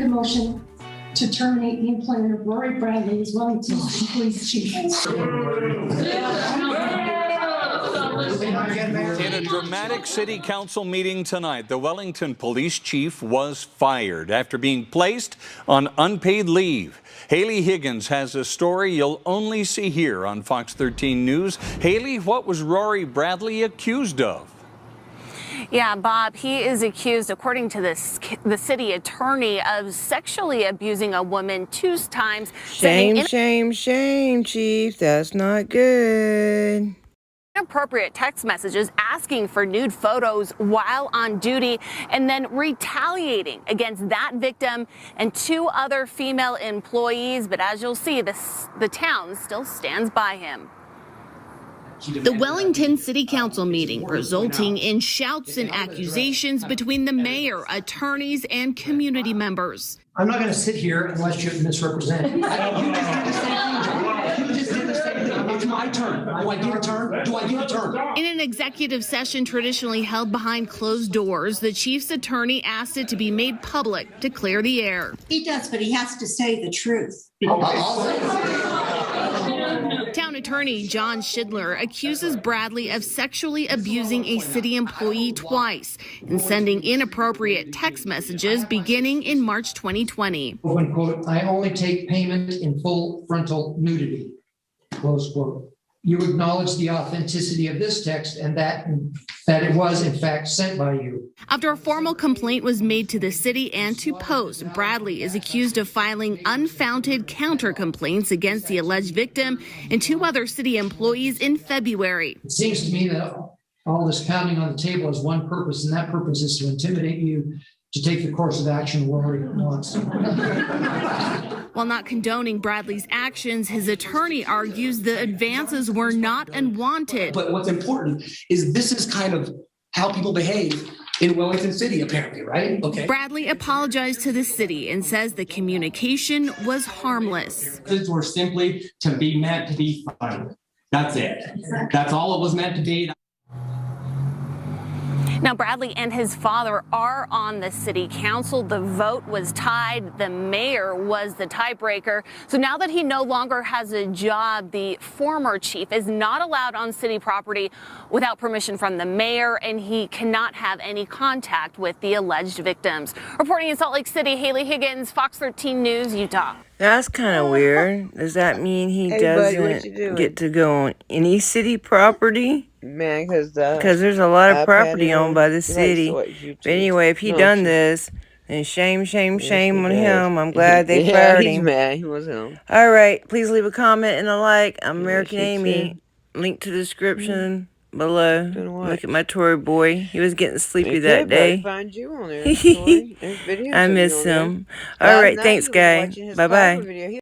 A motion to terminate the employment of Rory Bradley as Wellington Police Chief. In a dramatic city council meeting tonight, the Wellington police chief was fired after being placed on unpaid leave. Haley Higgins has a story you'll only see here on Fox 13 News. Haley, what was Rory Bradley accused of? Yeah, Bob, he is accused, according to the city attorney, of sexually abusing a woman 2 times. Shame, Chief. That's not good. Inappropriate text messages asking for nude photos while on duty, and then retaliating against that victim and 2 other female employees. But as you'll see, the town still stands by him. The Wellington City Council meeting resulting in shouts and accusations between the mayor, attorneys, and community members. I'm not going to sit here unless you misrepresent. You just did the same thing, John. You just did the same thing. It's my turn. Do I give a turn? Do I give a turn? In an executive session traditionally held behind closed doors, the chief's attorney asked it to be made public to clear the air. He does, but he has to say the truth. Town attorney John Schindler accuses Bradley of sexually abusing a city employee twice and sending inappropriate text messages beginning in March 2020. Open quote, I only take payment in full frontal nudity, close quote. You acknowledge the authenticity of this text and that it was, in fact, sent by you. After a formal complaint was made to the city and to Post, Bradley is accused of filing unfounded counter complaints against the alleged victim and 2 other city employees in February. It seems to me that all this pounding on the table has one purpose, and that purpose is to intimidate you to take the course of action Rory wants. While not condoning Bradley's actions, his attorney argues the advances were not unwanted. But what's important is this is kind of how people behave in Wellington City, apparently, right? Okay. Bradley apologized to the city and says the communication was harmless. These were simply to be meant to be fun. That's it. That's all it was meant to be. Now, Bradley and his father are on the city council. The vote was tied. The mayor was the tiebreaker. So now that he no longer has a job, the former chief is not allowed on city property without permission from the mayor, and he cannot have any contact with the alleged victims. Reporting in Salt Lake City, Haley Higgins, Fox 13 News, Utah. That's kind of weird. Does that mean he doesn't get to go on any city property? Man, because there's a lot of property owned by the city. But anyway, if he done this, then shame on him. I'm glad they fired him. Mad. He was him. All right, please leave a comment and a like. I'm American Amy. Link to the description below. Look at my Tory boy. He was getting sleepy that day. Find you on there. I miss him. All right, thanks, guy. Bye-bye.